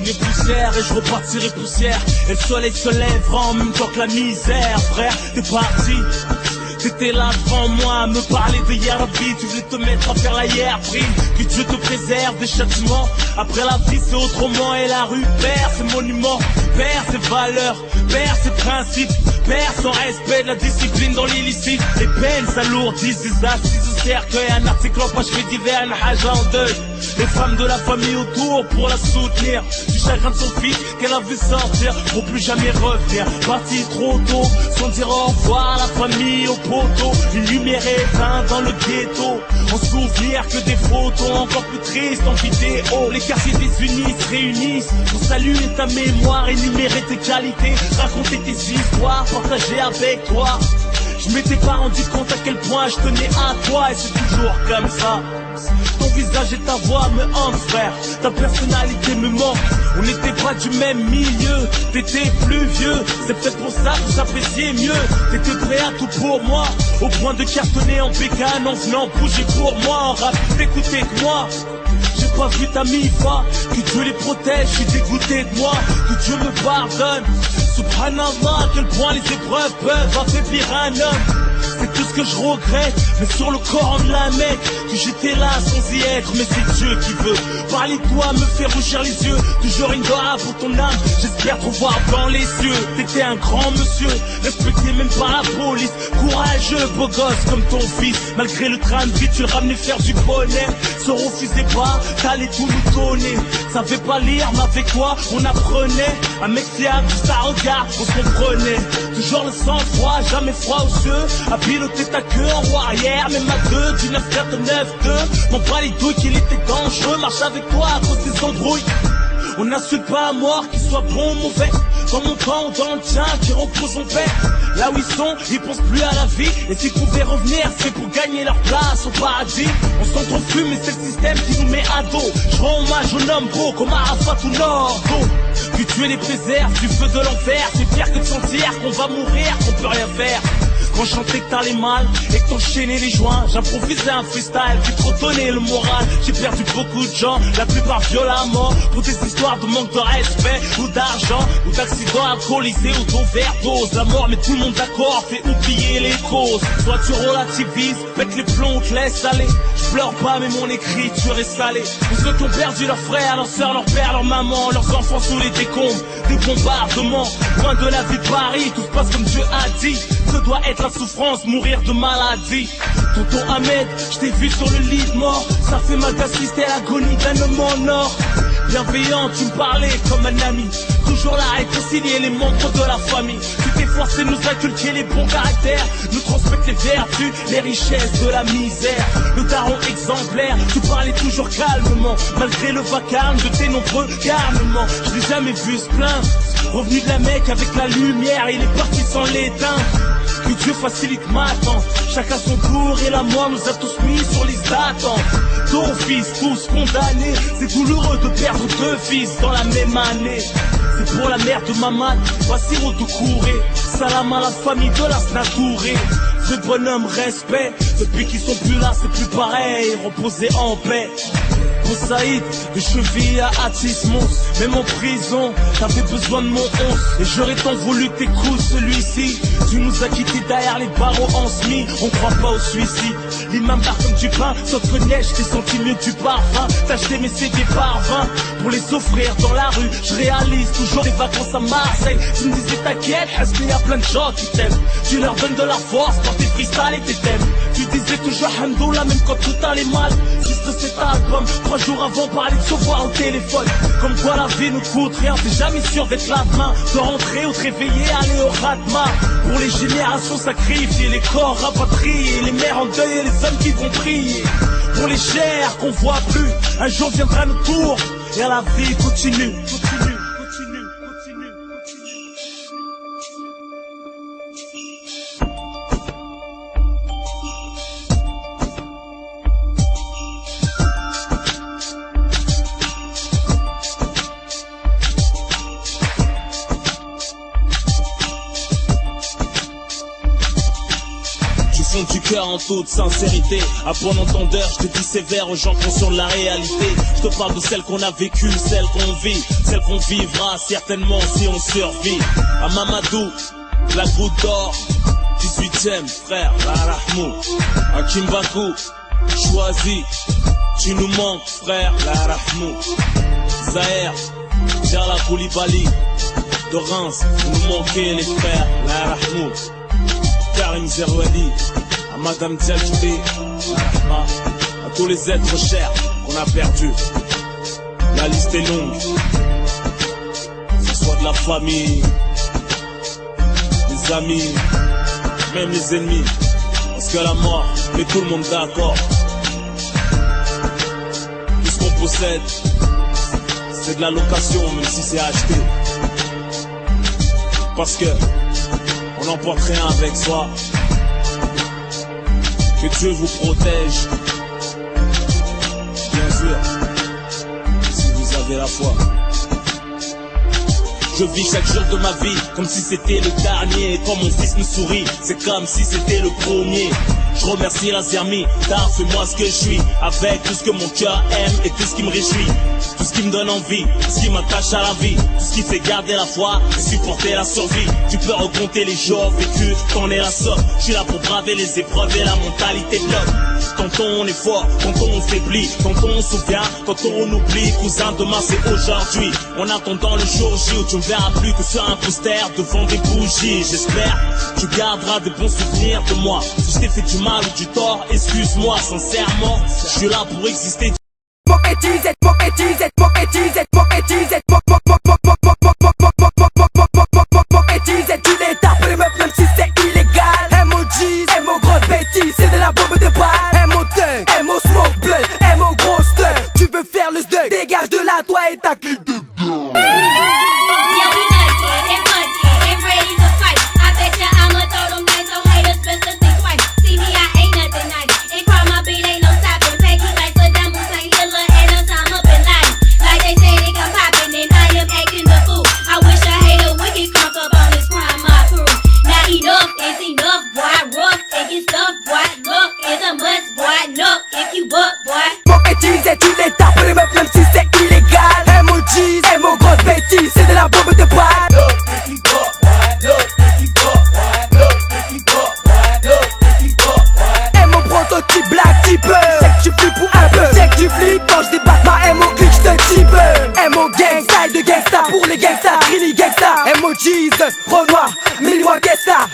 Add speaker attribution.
Speaker 1: et poussière et je repartirai poussière. Et le soleil se lèvera en même temps que la misère. Frère, t'es parti, t'étais là devant moi à me parler de Yarabi. Tu voulais te mettre à faire la hier, prime. Que Dieu te préserve des châtiments. Après la vie c'est autrement et la rue perd ses monuments, perd ses valeurs, perd ses principes, perd son respect de la discipline dans l'illicite. Les peines s'alourdissent, des assises au cercueil. Un article en page fait divers, un haja en deuil. Les femmes de la famille autour pour la soutenir. Du chagrin de son fils qu'elle a vu sortir pour plus jamais revenir. Parti trop tôt, sans dire au revoir à la famille, au poteau. Une lumière éteinte dans le ghetto. En souvenir que des photos encore plus tristes en vidéo. Les quartiers désunis se réunissent pour saluer ta mémoire, énumérer tes qualités, raconter tes histoires, partager avec toi. Je m'étais pas rendu compte à quel point je tenais à toi et c'est toujours comme ça. Ton visage et ta voix me hantent, frère. Ta personnalité me manque. On n'était pas du même milieu. T'étais plus vieux. C'est peut-être pour ça que j'appréciais mieux. T'étais prêt à tout pour moi, au point de cartonner en bécane en venant bouger pour moi. En rap, t'écoutais que moi. J'ai pas vu ta mi-fa. Que Dieu les protège, je suis dégoûté de moi. Que Dieu me pardonne. Subhanallah, à quel point les épreuves peuvent affaiblir un homme. C'est tout ce que je regrette, mais sur le Coran de la Mecque, que j'étais là sans y être, mais c'est Dieu qui veut. Parler de toi me fait rougir les yeux, toujours une doha pour ton âme, j'espère te voir dans les yeux. T'étais un grand monsieur, respecté même par la police, courageux, beau gosse comme ton fils. Malgré le train de vie, tu le ramenais faire du bonnet. Se refusait pas, t'allais tout nous donner. Savais pas lire, mais avec toi, on apprenait. Un mec fiable, juste à regard, on se comprenait. Toujours le sang froid, jamais froid aux yeux. À piloter ta queue en roue arrière, même à deux, du 9-4-9-2. M'en pas les douilles qu'il était dangereux, marche avec toi à cause des embrouilles. On n'insulte pas à mort, qu'il soit bon ou mauvais. Dans mon camp ou dans le tien, qui repose en paix. Là où ils sont, ils pensent plus à la vie. Et s'ils pouvaient revenir, c'est pour gagner leur place au paradis. On s'en trouve plus, mais c'est le système qui nous met à dos. Je rends hommage aux hommes beaux comme Arafat ou Nordo. Que Dieu les préserve du feu de l'enfer. C'est pire que de sentir qu'on va mourir, qu'on peut rien faire. Quand je chantais que t'allais mal et que t'enchaînais les joints, j'improvisais un freestyle qui te redonnait le moral. J'ai perdu beaucoup de gens, la plupart violemment, pour des histoires de manque de respect ou d'argent, ou d'accidents alcoolisés ou d'overdose. La mort met tout le monde d'accord, fait oublier les causes. Soit tu relativises, pète les plombs ou te laisse aller. Je pleure pas mais mon écriture est salée. Pour ceux qui ont perdu leurs frères, leurs sœurs, leurs pères, leurs mamans, leurs enfants sous les décombres, des bombardements, loin de la vie de Paris, tout se passe comme Dieu a dit. Ce doit être la souffrance, mourir de maladie. Tonton Ahmed, je t'ai vu sur le lit de mort. Ça fait mal d'assister à l'agonie d'un homme en or. Bienveillant, tu me parlais comme un ami. Toujours là à réconcilier les membres de la famille. Tu t'es forcé de nous inculquer les bons caractères, nous transmettre les vertus, les richesses de la misère. Le daron exemplaire, tu parlais toujours calmement, malgré le vacarme de tes nombreux garnements. Je l'ai jamais vu se plaindre. Revenu de la Mecque avec la lumière, il est parti sans l'éteindre. Que Dieu facilite ma attente. Chacun son tour et la mort nous a tous mis sur liste d'attente. Ton fils, tous condamnés. C'est douloureux de perdre deux fils dans la même année. C'est pour la mère de Mamad, voici Rodoukouré. Salam à la famille de la Snatouré. Ce bonhomme respect, depuis qu'ils sont plus là c'est plus pareil. Reposer en paix. Pour Saïd, de cheville à Atismos, même en prison, t'avais besoin de mon 11. Et j'aurais tant voulu que t'écoutes celui-ci. Tu nous as quittés derrière les barreaux en semi. On croit pas au suicide. L'imam part comme du pain, sauf que neige, t'es senti mieux du parfum. T'as acheté mes CD par 20 pour les offrir dans la rue. Je réalise toujours des vacances à Marseille. Tu me disais t'inquiète, parce qu'il y a plein de gens qui t'aiment. Tu leur donnes de la force pour tes freestyles et tes thèmes. Tu disais toujours Hamdoullah même quand tout allait mal. Fils de cet album, 3 jours avant parler de se voir au téléphone. Comme quoi la vie ne coûte rien, t'es jamais sûr d'être là demain. De rentrer ou te réveiller, aller au Radma. Pour les générations sacrifiées, les corps rapatriés, les mères en deuil et les hommes qui vont prier. Pour les chairs qu'on voit plus, un jour viendra notre tour. Et la vie continue, continue. Du cœur en toute sincérité, à bon entendeur, je te dis sévère aux gens conscients de la réalité. Je te parle de celle qu'on a vécue, celle qu'on vit, celle qu'on vivra certainement si on survit. À Mamadou, la goutte d'or, 18ème frère, la Rahmou. À Kimbaku, choisi, tu nous manques frère, la Rahmou. Zahir, Jala Koulibaly, de Reims, vous nous manquez les frères, la Rahmou. Karim Zerouali, à Madame Dialjoubé, la Rahma, à tous les êtres chers qu'on a perdus. La liste est longue, que ce soit de la famille, des amis, même les ennemis, parce que la mort met tout le monde d'accord. Tout ce qu'on possède, c'est de la location, même si c'est acheté. Parce que on n'emporte rien avec soi. Que Dieu vous protège, bien sûr, si vous avez la foi. Je vis chaque jour de ma vie comme si c'était le dernier. Et quand mon fils me sourit, c'est comme si c'était le premier. Je remercie la Zermi, car fais-moi ce que je suis, avec tout ce que mon cœur aime et tout ce qui me réjouit. Tout ce qui me donne envie, tout ce qui m'attache à la vie, tout ce qui fait garder la foi et supporter la survie. Tu peux recompter les jours vécus, t'en es la somme. Je suis là pour braver les épreuves et la mentalité de l'homme. Tantôt on est fort, tantôt on faiblit, tantôt on se souvient, tantôt on oublie. Cousin, demain c'est aujourd'hui. En attendant le jour J où tu ne verras plus que sur un poster devant des bougies. J'espère que tu garderas des bons souvenirs de moi. Si je t'ai fait du mal ou du tort, excuse-moi sincèrement. Je suis là pour exister.
Speaker 2: Tu les tapes les meufs même si c'est illégal. M.O.G, M.O. grosse bêtise, c'est de la bombe de balle. M.O. thug, M.O. smoke blood, M.O. grosse thug. Tu veux faire le stuck, dégage de là toi et ta clique de tu les tapes les meufs même si c'est illégal. M.O.G, M.O. grosse bêtise, c'est de la bombe de balle. M.O. prototype black type. C'est que tu flippes pour un peu, c'est que tu flippes quand je débatte ma M.O. clique je te type. M.O. gang style de gangsta pour les gangsters, really gangsta. M.O.G's, Renoir, Milwa Gangsta.